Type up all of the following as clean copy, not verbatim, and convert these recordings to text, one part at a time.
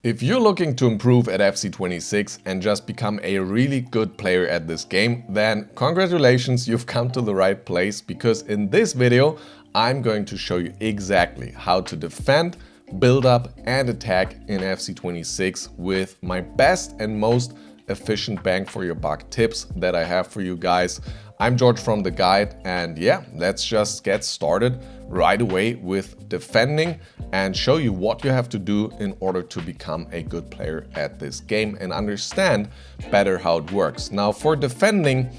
If you're looking to improve at FC26 and just become a really good player at this game, then congratulations, you've come to the right place, because in this video I'm going to show you exactly how to defend, build up and attack in FC26 with my best and most efficient bang for your buck tips that I have for you guys. I'm George from The Guide, and yeah, let's just get started right away with defending and show you what you have to do in order to become a good player at this game and understand better how it works. Now, for defending,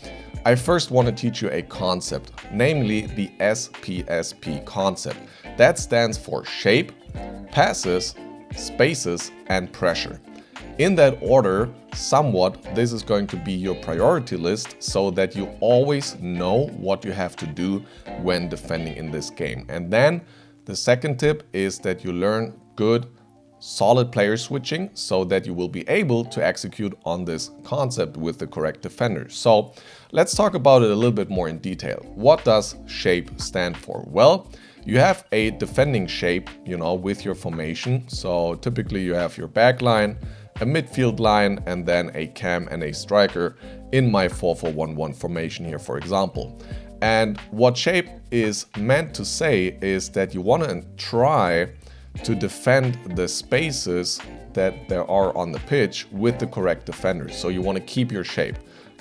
I first want to teach you a concept, namely the SPSP concept. That stands for shape, passes, spaces, and pressure. In that order, somewhat, this is going to be your priority list so that you always know what you have to do when defending in this game. And then the second tip is that you learn good, solid player switching so that you will be able to execute on this concept with the correct defender. So let's talk about it a little bit more in detail. What does shape stand for? Well, you have a defending shape, with your formation. So typically you have your back line, a midfield line, and then a cam and a striker in my 4-4-1-1 formation here, for example. And what shape is meant to say is that you want to try to defend the spaces that there are on the pitch with the correct defenders. So you want to keep your shape.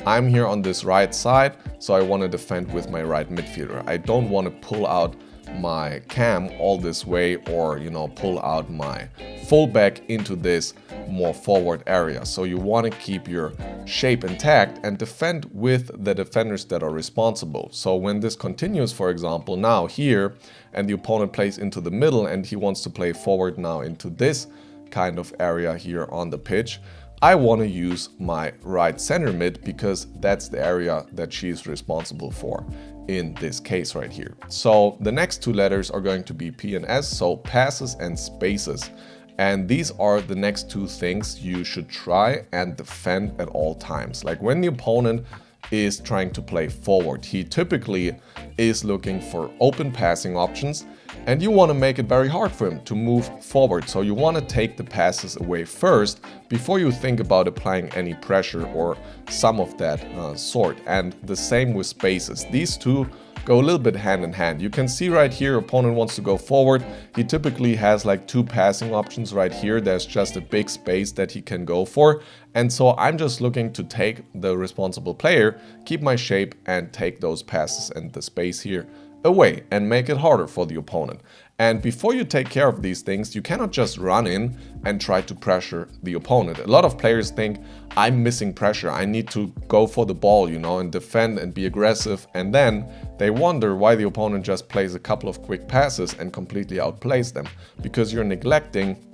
I'm here on this right side, so I want to defend with my right midfielder. I don't want to pull out my cam all this way or pull out my fullback into this more forward area. So you want to keep your shape intact and defend with the defenders that are responsible. So when this continues, for example, now here, and the opponent plays into the middle and he wants to play forward now into this kind of area here on the pitch, I want to use my right center mid because that's the area that she's responsible for in this case right here. So the next two letters are going to be P and S, so passes and spaces. And these are the next two things you should try and defend at all times. Like when the opponent is trying to play forward, he typically is looking for open passing options, and you want to make it very hard for him to move forward. So you want to take the passes away first before you think about applying any pressure or some of that sort. And the same with spaces. These two go a little bit hand in hand. You can see right here, opponent wants to go forward. He typically has like two passing options right here. There's just a big space that he can go for. And so I'm just looking to take the responsible player, keep my shape, and take those passes and the space here away and make it harder for the opponent. And before you take care of these things, you cannot just run in and try to pressure the opponent. A lot of players think, I'm missing pressure, I need to go for the ball, and defend and be aggressive. And then they wonder why the opponent just plays a couple of quick passes and completely outplays them, because you're neglecting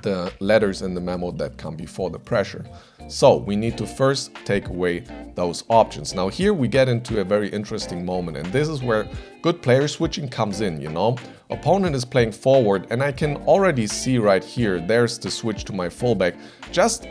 the letters in the memo that come before the pressure. So we need to first take away those options. Now here we get into a very interesting moment, and this is where good player switching comes in, Opponent is playing forward, and I can already see right here, there's the switch to my fullback. Just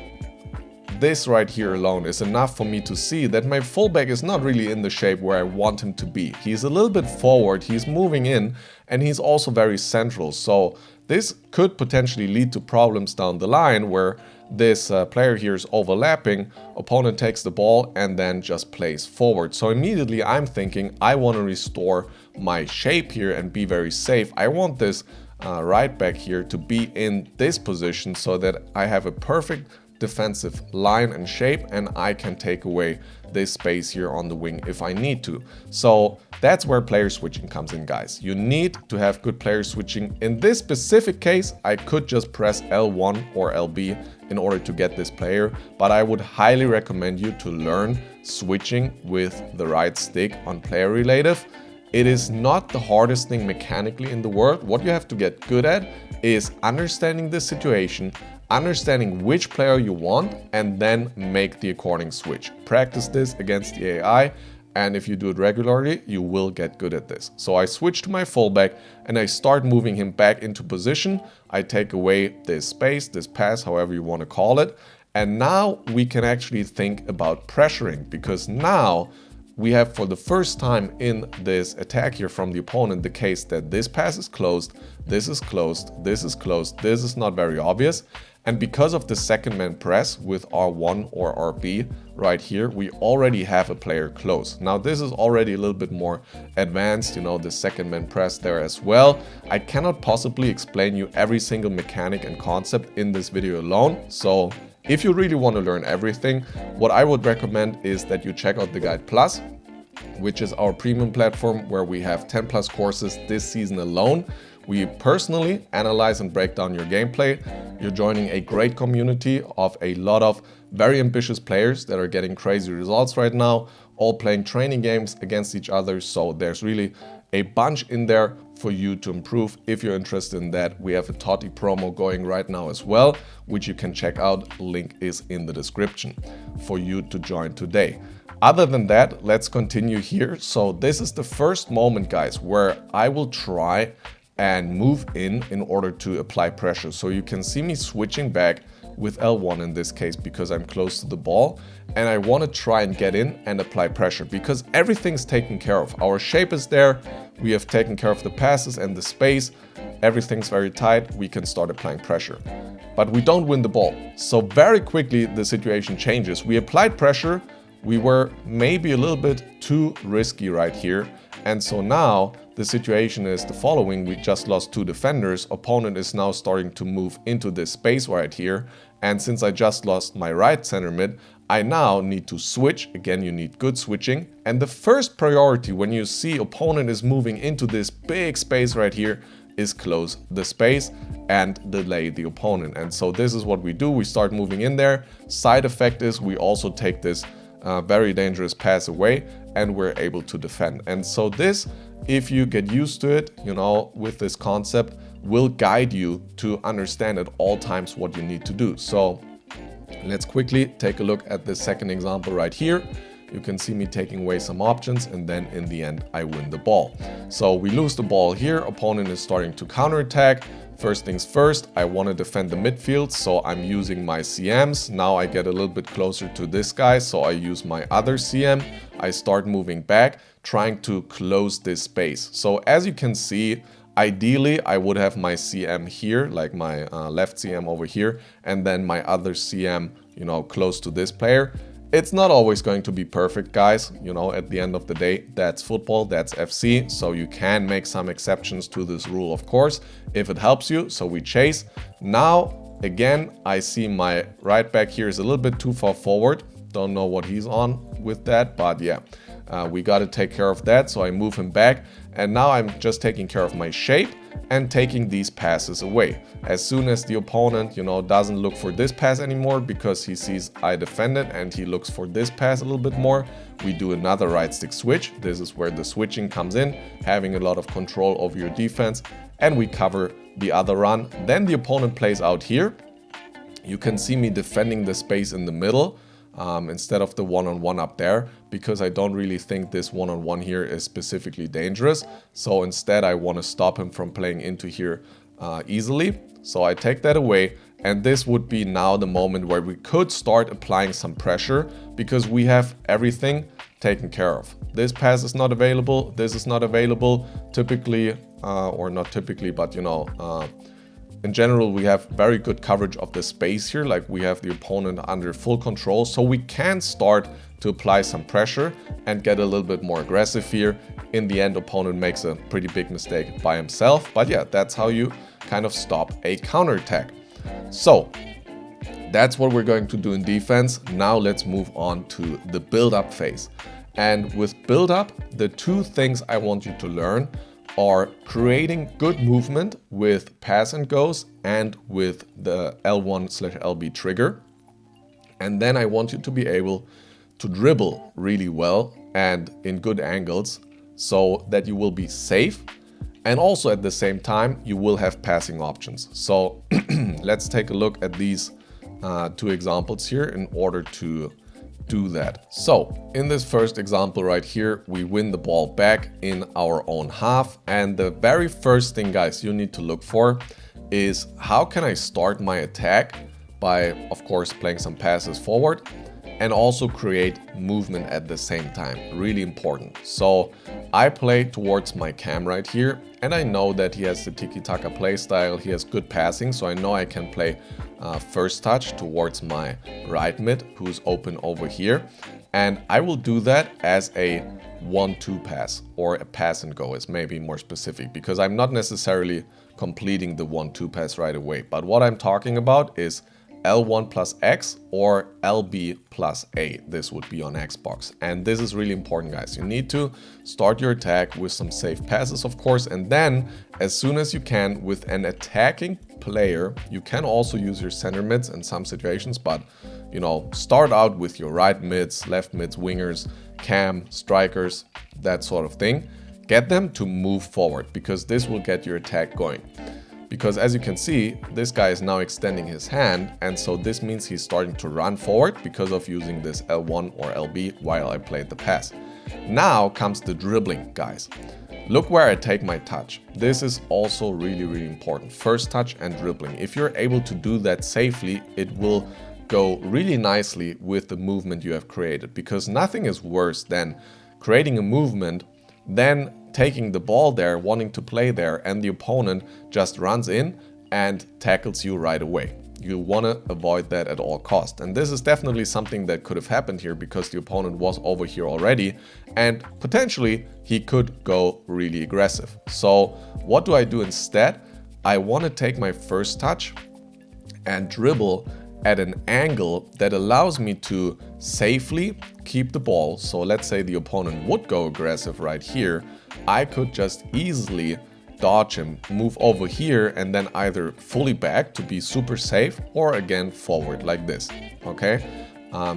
this right here alone is enough for me to see that my fullback is not really in the shape where I want him to be. He's a little bit forward, he's moving in, and he's also very central. So this could potentially lead to problems down the line where this player here is overlapping, opponent takes the ball and then just plays forward. So immediately I'm thinking I want to restore my shape here and be very safe. I want this right back here to be in this position so that I have a perfect defensive line and shape, and I can take away this space here on the wing if I need to. So that's where player switching comes in, guys. You need to have good player switching. In this specific case, I could just press L1 or LB in order to get this player, but I would highly recommend you to learn switching with the right stick on player relative. It is not the hardest thing mechanically in the world. What you have to get good at is understanding the situation, understanding which player you want, and then make the according switch. Practice this against the AI, and if you do it regularly, you will get good at this. So I switch to my fullback and I start moving him back into position. I take away this space, this pass, however you want to call it. And now we can actually think about pressuring, because now we have for the first time in this attack here from the opponent the case that this pass is closed, this is closed, this is closed, this is not very obvious. And because of the second man press with R1 or RB right here, we already have a player close. Now this is already a little bit more advanced, you know, the second man press there as well. I cannot possibly explain you every single mechanic and concept in this video alone. So if you really want to learn everything, what I would recommend is that you check out the Guide Plus, which is our premium platform where we have 10 plus courses this season alone. We personally analyze and break down your gameplay. You're joining a great community of a lot of very ambitious players that are getting crazy results right now, all playing training games against each other. So there's really a bunch in there for you to improve. If you're interested in that, we have a Totti promo going right now as well, which you can check out. Link is in the description for you to join today. Other than that, let's continue here. So this is the first moment, guys, where I will try and move in order to apply pressure. So you can see me switching back with L1 in this case because I'm close to the ball and I want to try and get in and apply pressure because everything's taken care of. Our shape is there, we have taken care of the passes and the space, everything's very tight, we can start applying pressure. But we don't win the ball. So very quickly the situation changes. We applied pressure, we were maybe a little bit too risky right here. And so now the situation is the following. We just lost 2 defenders. Opponent is now starting to move into this space right here. And since I just lost my right center mid, I now need to switch. Again, you need good switching. And the first priority when you see opponent is moving into this big space right here is close the space and delay the opponent. And so this is what we do. We start moving in there. Side effect is we also take this very dangerous pass away and we're able to defend. And so this, if you get used to it, you know, with this concept, will guide you to understand at all times what you need to do. So let's quickly take a look at the second example right here. You can see me taking away some options and then in the end I win the ball. So we lose the ball here, opponent is starting to counterattack. First things first, I want to defend the midfield, so I'm using my CMs. Now I get a little bit closer to this guy, so I use my other CM. I start moving back, trying to close this space. So as you can see, ideally I would have my CM here, like my left CM over here, and then my other CM, you know, close to this player. It's not always going to be perfect, guys. You know, at the end of the day, that's football, that's FC. So you can make some exceptions to this rule, of course, if it helps you. So we chase. Now, again, I see my right back here is a little bit too far forward. Don't know what he's on with that, but yeah, we got to take care of that. So I move him back. And now I'm just taking care of my shape and taking these passes away. As soon as the opponent, you know, doesn't look for this pass anymore because he sees I defended and he looks for this pass a little bit more, we do another right stick switch. This is where the switching comes in, having a lot of control over your defense, and we cover the other run. Then the opponent plays out here. You can see me defending the space in the middle. Instead of the one-on-one up there, because I don't really think this one-on-one here is specifically dangerous. So instead I want to stop him from playing into here easily. So I take that away, and this would be now the moment where we could start applying some pressure because we have everything taken care of. This pass is not available, this is not available typically, or not typically, but you know, in general, we have very good coverage of the space here, like we have the opponent under full control, so we can start to apply some pressure and get a little bit more aggressive here. In the end, opponent makes a pretty big mistake by himself, but yeah, that's how you kind of stop a counterattack. So that's what we're going to do in defense. Now let's move on to the build-up phase. And with build-up, the 2 things I want you to learn are creating good movement with pass and goes and with the L1/LB trigger. And then I want you to be able to dribble really well and in good angles so that you will be safe. And also at the same time, you will have passing options. So let's take a look at these 2 examples here in order to do that. So in this first example right here, we win the ball back in our own half. And the very first thing, guys, you need to look for is how can I start my attack by, of course, playing some passes forward. and also create movement at the same time. Really important. So I play towards my cam right here, and I know that he has the tiki-taka play style. He has good passing, so I know I can play first touch towards my right mid, who's open over here. And I will do that as a 1-2 pass, or a pass and go is maybe more specific, because I'm not necessarily completing the 1-2 pass right away. But what I'm talking about is L1 plus X or LB plus A. This would be on Xbox. And this is really important, guys. You need to start your attack with some safe passes, of course, and then as soon as you can with an attacking player, you can also use your center mids in some situations, but you know, start out with your right mids, left mids, wingers, cam, strikers, that sort of thing. Get them to move forward, because this will get your attack going. Because as you can see, this guy is now extending his hand, and so this means he's starting to run forward because of using this L1 or LB while I played the pass. Now comes the dribbling, guys. Look where I take my touch. This is also really important. First touch and dribbling. If you're able to do that safely, it will go really nicely with the movement you have created, because nothing is worse than creating a movement, then taking the ball there, wanting to play there, and the opponent just runs in and tackles you right away. You want to avoid that at all costs. And this is definitely something that could have happened here, because the opponent was over here already and potentially he could go really aggressive. So what do I do instead? I want to take my first touch and dribble at an angle that allows me to safely keep the ball. So let's say the opponent would go aggressive right here. I could just easily dodge him, move over here, and then either fully back to be super safe, or again forward like this, okay?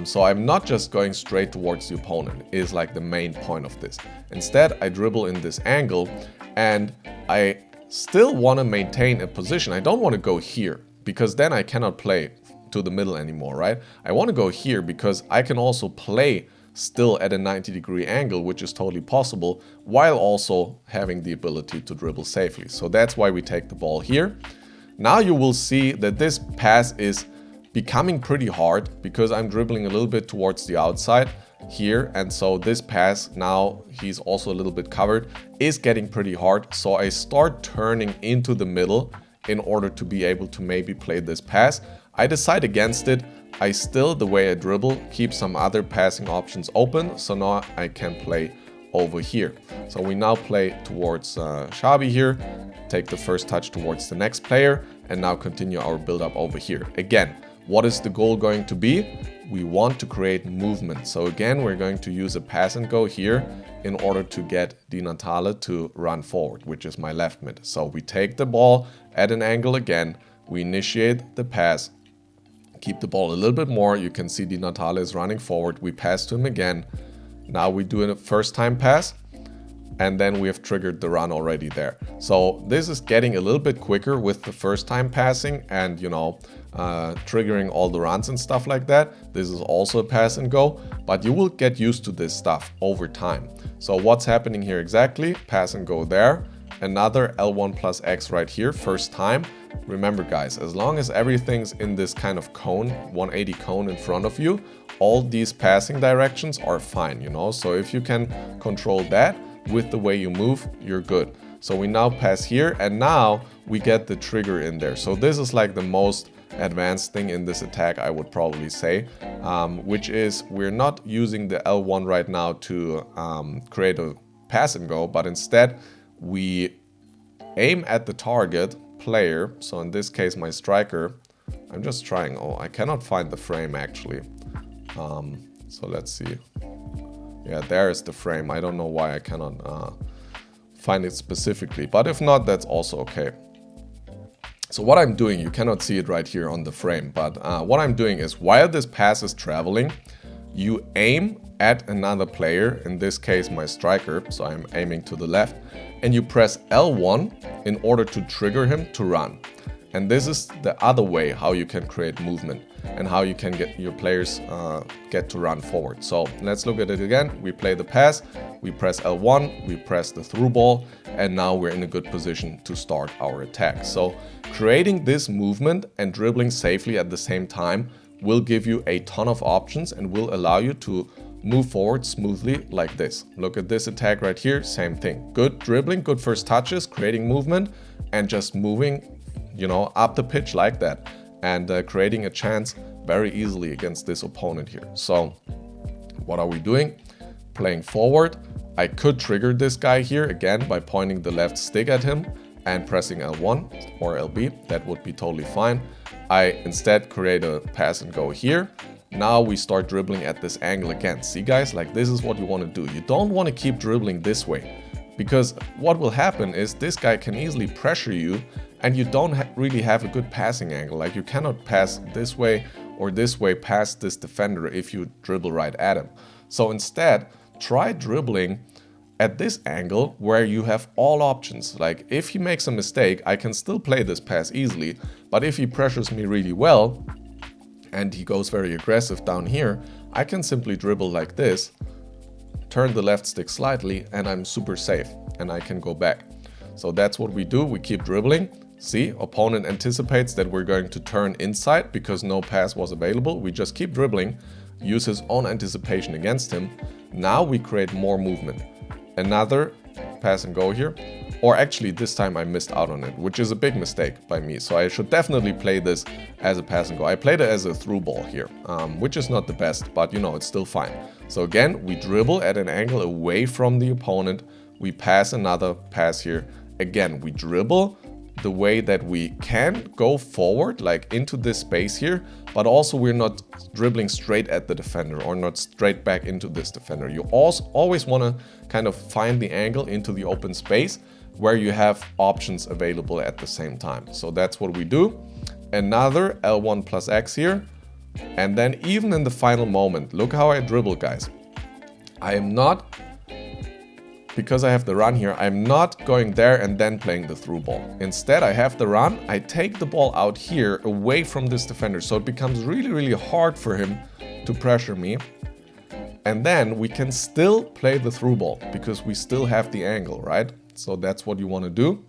So I'm not just going straight towards the opponent, is like the main point of this. Instead, I dribble in this angle, and I still want to maintain a position. I don't want to go here, because then I cannot play to the middle anymore, right? I want to go here because I can also play still at a 90-degree angle, which is totally possible, while also having the ability to dribble safely. So that's why we take the ball here. Now you will see that this pass is becoming pretty hard, because I'm dribbling a little bit towards the outside here, and so this pass, now he's also a little bit covered, is getting pretty hard. So I start turning into the middle in order to be able to maybe play this pass. I decide against it. I still, the way I dribble, keep some other passing options open, so now I can play over here. So we now play towards Xabi here, take the first touch towards the next player, and now continue our build up over here. Again, what is the goal going to be? We want to create movement. So again, we're going to use a pass and go here in order to get Di Natale to run forward, which is my left mid. So we take the ball at an angle again, we initiate the pass, keep the ball a little bit more. You can see Di Natale is running forward. We pass to him again. Now we do a first time pass, and then we have triggered the run already there. So this is getting a little bit quicker with the first time passing and, you know, triggering all the runs and stuff like that. This is also a pass and go, but you will get used to this stuff over time. So what's happening here exactly? Pass and go there. Another L1 plus X right here, first time. Remember guys, as long as everything's in this kind of cone, 180 cone in front of you, all these passing directions are fine, you know? So if you can control that with the way you move, you're good. So we now pass here, and now we get the trigger in there. So this is like the most advanced thing in this attack, I would probably say, which is we're not using the L1 right now to create a pass and go, but instead we aim at the target player. So in this case, my striker. I'm just trying. Oh, I cannot find the frame actually. So let's see. Yeah, there is the frame. I don't know why I cannot find it specifically, but if not, that's also okay. So what I'm doing, you cannot see it right here on the frame, but what I'm doing is while this pass is traveling, you aim at another player, in this case my striker, so I'm aiming to the left, and you press L1 in order to trigger him to run. And this is the other way how you can create movement and how you can get your players get to run forward. So let's look at it again. We play the pass, we press L1, we press the through ball, and now we're in a good position to start our attack. So creating this movement and dribbling safely at the same time will give you a ton of options and will allow you to move forward smoothly like this. Look at this attack right here, same thing. Good dribbling, good first touches, creating movement, and just moving, you know, up the pitch like that, and creating a chance very easily against this opponent here. So what are we doing? Playing forward. I could trigger this guy here again by pointing the left stick at him and pressing L1 or LB. That would be totally fine. I instead create a pass and go here. Now we start dribbling at this angle again. See guys, like this is what you want to do. You don't want to keep dribbling this way, because what will happen is this guy can easily pressure you and you don't really have a good passing angle. Like you cannot pass this way or this way past this defender if you dribble right at him. So instead, try dribbling at this angle where you have all options. Like if he makes a mistake, I can still play this pass easily, but if he pressures me really well and he goes very aggressive down here, I can simply dribble like this, turn the left stick slightly, and I'm super safe and I can go back. So that's what we do. We keep dribbling. See, opponent anticipates that we're going to turn inside because no pass was available. We just keep dribbling, use his own anticipation against him. Now we create more movement. Another pass and go here. Or actually this time I missed out on it, which is a big mistake by me. So I should definitely play this as a pass and go. I played it as a through ball here, which is not the best, but you know, it's still fine. So again, we dribble at an angle away from the opponent. We pass another pass here. Again, we dribble the way that we can go forward, like into this space here, but also we're not dribbling straight at the defender or not straight back into this defender. You also always want to kind of find the angle into the open space where you have options available at the same time. So that's what we do. Another L1 plus X here. And then even in the final moment, look how I dribble, guys. I am not, because I have the run here, I'm not going there and then playing the through ball. Instead, I have the run, I take the ball out here away from this defender. So it becomes really, really hard for him to pressure me. And then we can still play the through ball because we still have the angle, right? So that's what you want to do.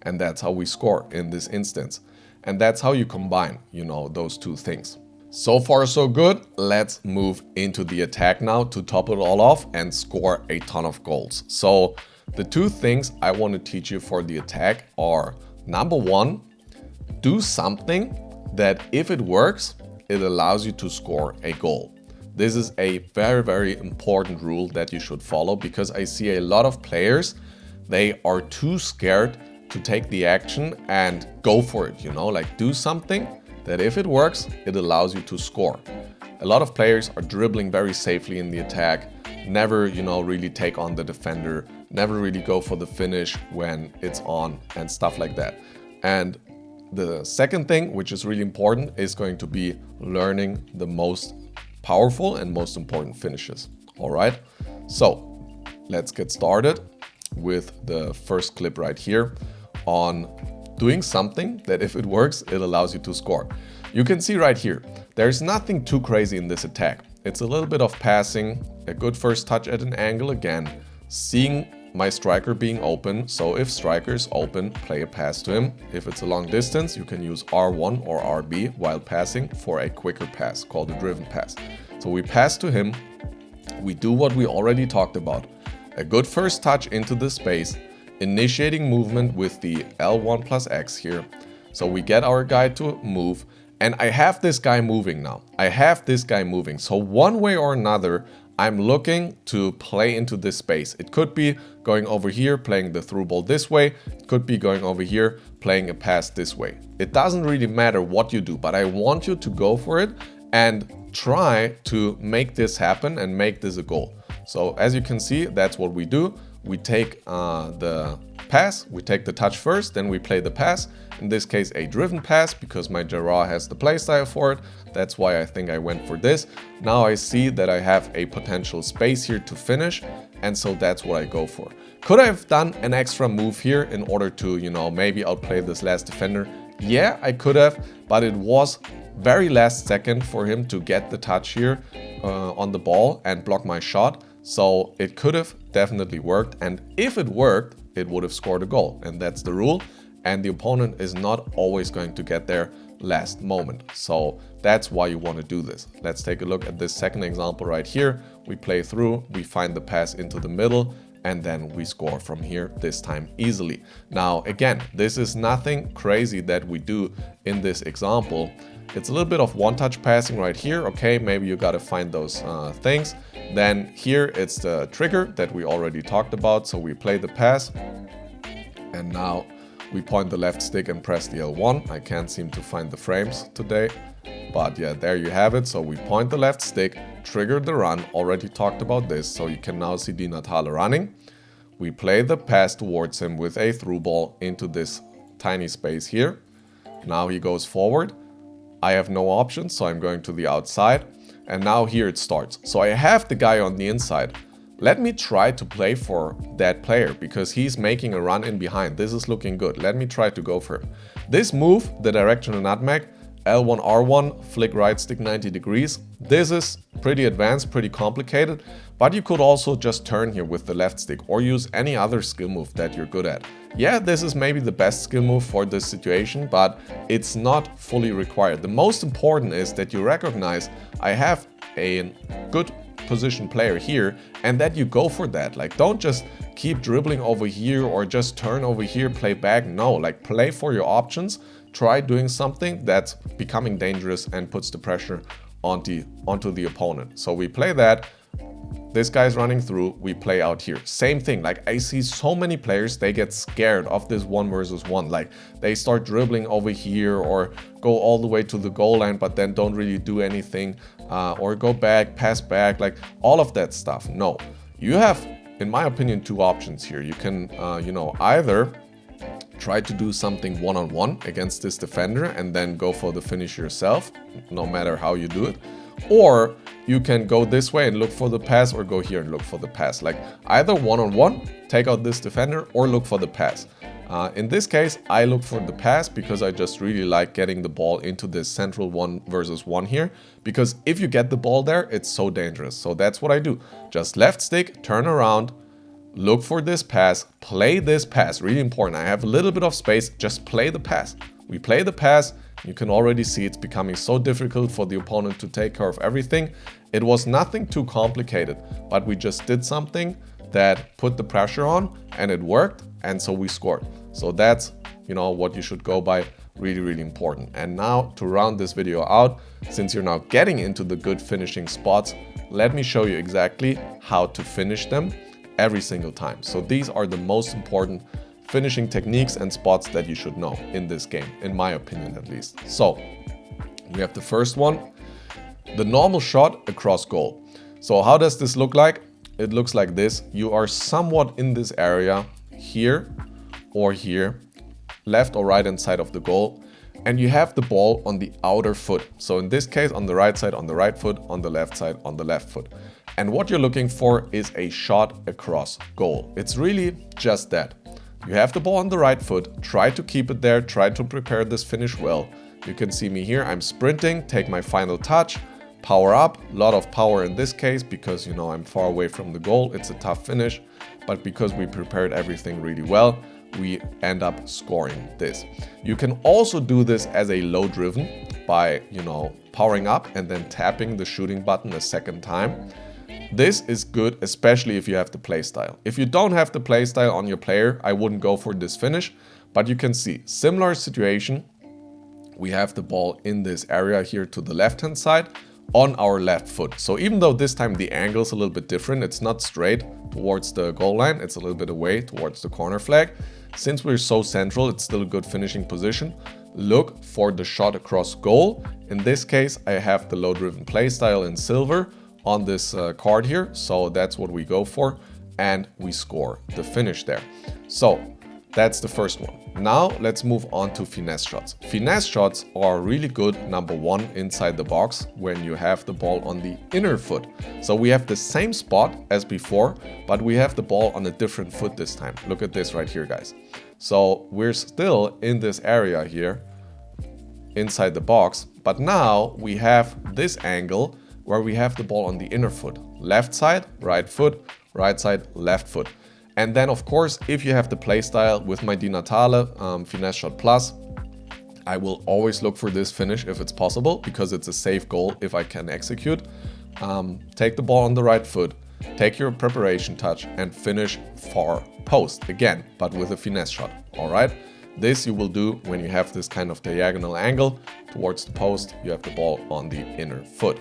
And that's how we score in this instance. And that's how you combine, you know, those two things. So far, so good. Let's move into the attack now to top it all off and score a ton of goals. So the two things I want to teach you for the attack are, number one, do something that if it works, it allows you to score a goal. This is a very, very important rule that you should follow, because I see a lot of players, they are too scared to take the action and go for it, you know, like do something that if it works, it allows you to score. A lot of players are dribbling very safely in the attack, never, you know, really take on the defender, never really go for the finish when it's on and stuff like that. And the second thing, which is really important, is going to be learning the most powerful and most important finishes. All right, so let's get started with the first clip right here on doing something that if it works, it allows you to score. You can see right here, there's nothing too crazy in this attack. It's a little bit of passing, a good first touch at an angle again, seeing my striker being open. So if striker is open, play a pass to him. If it's a long distance, you can use R1 or RB while passing for a quicker pass called a driven pass. So we pass to him. We do what we already talked about. A good first touch into the space, initiating movement with the L1 plus X here. So we get our guy to move, and I have this guy moving now. I have this guy moving. So one way or another, I'm looking to play into this space. It could be going over here, playing the through ball this way. It could be going over here, playing a pass this way. It doesn't really matter what you do, but I want you to go for it and try to make this happen and make this a goal. So as you can see, that's what we do. We take the pass, we take the touch first, then we play the pass. In this case, a driven pass, because my Gerard has the playstyle for it. That's why I think I went for this. Now I see that I have a potential space here to finish, and so that's what I go for. Could I have done an extra move here in order to, you know, maybe outplay this last defender? Yeah, I could have, but it was very last second for him to get the touch here on the ball and block my shot. So it could have definitely worked, and if it worked, it would have scored a goal, and that's the rule. And the opponent is not always going to get there last moment. So that's why you want to do this. Let's take a look at this second example right here. We play through, we find the pass into the middle, and then we score from here, this time easily. Now, again, this is nothing crazy that we do in this example. It's a little bit of one-touch passing right here. Okay, maybe you got to find those things. Then here it's the trigger that we already talked about. So we play the pass, and now we point the left stick and press the L1. I can't seem to find the frames today, but yeah, there you have it. So we point the left stick, trigger the run, already talked about this. So you can now see Di Natale running. We play the pass towards him with a through ball into this tiny space here. Now he goes forward. I have no options, so I'm going to the outside. And now here it starts. So I have the guy on the inside. Let me try to play for that player because he's making a run in behind. This is looking good. Let me try to go for him. This move, the directional nutmeg, L1, R1, flick right stick 90 degrees. This is pretty advanced, pretty complicated, but you could also just turn here with the left stick or use any other skill move that you're good at. Yeah, this is maybe the best skill move for this situation, but it's not fully required. The most important is that you recognize I have a good position player here and that you go for that. Like, don't just keep dribbling over here or just turn over here, play back. No, like, play for your options. Try doing something that's becoming dangerous and puts the pressure onto the opponent. So we play that. This guy's running through, we play out here. Same thing, like I see so many players, they get scared of this 1 versus 1. Like they start dribbling over here or go all the way to the goal line, but then don't really do anything, or go back, pass back, like all of that stuff. No, you have, in my opinion, 2 options here. You can, either try to do something one-on-one against this defender and then go for the finish yourself, no matter how you do it. Or you can go this way and look for the pass, or go here and look for the pass. Like either one-on-one, take out this defender, or look for the pass. In this case, I look for the pass because I just really like getting the ball into this central 1 versus 1 here. Because if you get the ball there, it's so dangerous. So that's what I do. Just left stick, turn around, look for this pass, play this pass. Really important. I have a little bit of space, just play the pass. We play the pass. You can already see it's becoming so difficult for the opponent to take care of everything. It was nothing too complicated, but we just did something that put the pressure on and it worked, and so we scored. So that's, what you should go by. Really, really important. And now to round this video out, since you're now getting into the good finishing spots, let me show you exactly how to finish them every single time. So these are the most important finishing techniques and spots that you should know in this game, in my opinion at least. So we have the first one, the normal shot across goal. So how does this look like? It looks like this. You are somewhat in this area here or here, left or right hand side of the goal, and you have the ball on the outer foot. So in this case, on the right side, on the right foot, on the left side, on the left foot. And what you're looking for is a shot across goal. It's really just that. You have the ball on the right foot, try to keep it there, try to prepare this finish well. You can see me here, I'm sprinting, take my final touch, power up, a lot of power in this case because, I'm far away from the goal, it's a tough finish. But because we prepared everything really well, we end up scoring this. You can also do this as a low driven by, powering up and then tapping the shooting button a second time. This is good, especially if you have the playstyle. If you don't have the playstyle on your player, I wouldn't go for this finish. But you can see, similar situation. We have the ball in this area here to the left-hand side on our left foot. So even though this time the angle is a little bit different, it's not straight towards the goal line, it's a little bit away towards the corner flag. Since we're so central, it's still a good finishing position. Look for the shot across goal. In this case, I have the low-driven playstyle in silver on this card here, so that's what we go for, and we score the finish there. So that's the first one. Now let's move on to finesse shots. Finesse shots are really good, number 1, inside the box when you have the ball on the inner foot. So we have the same spot as before, but we have the ball on a different foot this time. Look at this right here, guys. So we're still in this area here inside the box, but now we have this angle where we have the ball on the inner foot. Left side, right side, left foot. And then of course, if you have the playstyle with my Di Natale Finesse Shot Plus, I will always look for this finish if it's possible, because it's a safe goal if I can execute. Take the ball on the right foot, take your preparation touch and finish far post again, but with a finesse shot. All right. This you will do when you have this kind of diagonal angle towards the post. You have the ball on the inner foot.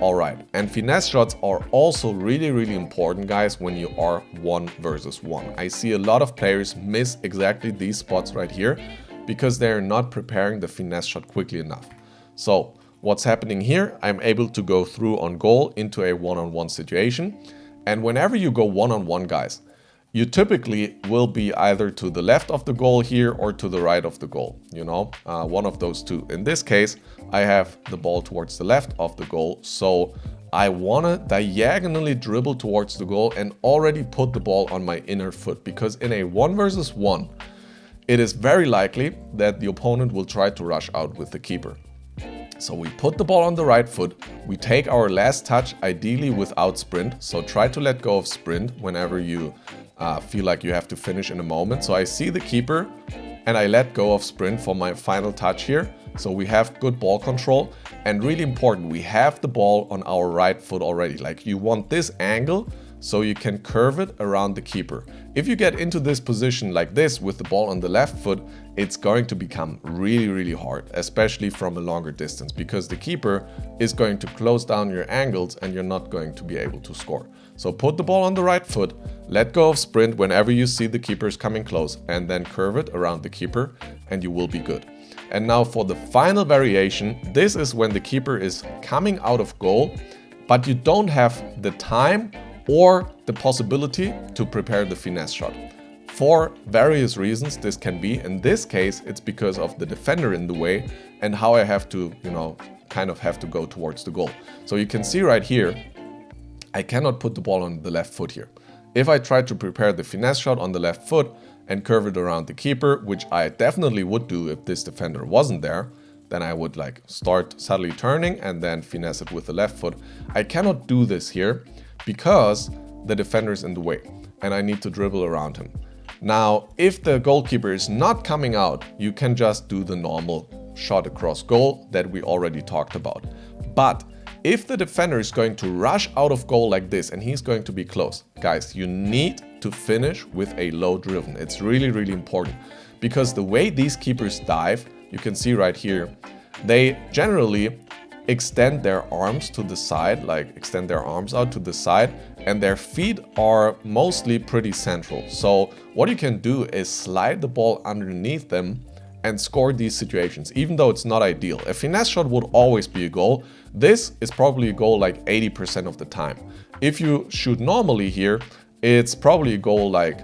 All right. And finesse shots are also really, really important, guys, when you are 1 versus 1. I see a lot of players miss exactly these spots right here because they're not preparing the finesse shot quickly enough. So what's happening here? I'm able to go through on goal into a one-on-one situation. And whenever you go one-on-one, guys, you typically will be either to the left of the goal here or to the right of the goal, you know, one of those two. In this case, I have the ball towards the left of the goal. So I want to diagonally dribble towards the goal and already put the ball on my inner foot, because in a 1 versus 1, it is very likely that the opponent will try to rush out with the keeper. So we put the ball on the right foot, we take our last touch, ideally without sprint. So try to let go of sprint whenever you feel like you have to finish in a moment. So I see the keeper and I let go of sprint for my final touch here. So we have good ball control, and really important, we have the ball on our right foot already. Like, you want this angle so you can curve it around the keeper. If you get into this position like this with the ball on the left foot, it's going to become really, really hard, especially from a longer distance, because the keeper is going to close down your angles and you're not going to be able to score. So put the ball on the right foot, let go of sprint whenever you see the keepers coming close, and then curve it around the keeper and you will be good. And now for the final variation, this is when the keeper is coming out of goal, but you don't have the time or the possibility to prepare the finesse shot. For various reasons this can be. In this case, it's because of the defender in the way and how I have to, you know, kind of have to go towards the goal. So you can see right here, I cannot put the ball on the left foot here. If I try to prepare the finesse shot on the left foot and curve it around the keeper, which I definitely would do if this defender wasn't there, then I would like start subtly turning and then finesse it with the left foot. I cannot do this here because the defender is in the way and I need to dribble around him. Now, if the goalkeeper is not coming out, you can just do the normal shot across goal that we already talked about. But if the defender is going to rush out of goal like this and he's going to be close, guys, you need to finish with a low driven. It's really, really important, because the way these keepers dive, you can see right here, they generally extend their arms to the side, like extend their arms out to the side, and their feet are mostly pretty central. So what you can do is slide the ball underneath them and score these situations, even though it's not ideal. A finesse shot would always be a goal. This is probably a goal like 80% of the time. If you shoot normally here, it's probably a goal like,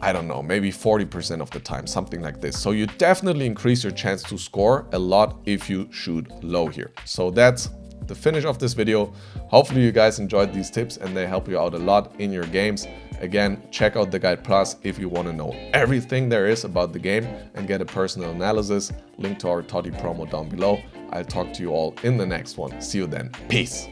I don't know, maybe 40% of the time, something like this. So you definitely increase your chance to score a lot if you shoot low here. So that's the finish of this video. Hopefully you guys enjoyed these tips and they help you out a lot in your games. Again, check out the Guide Plus if you want to know everything there is about the game and get a personal analysis. Link to our Toddy promo down below. I'll talk to you all in the next one. See you then. Peace.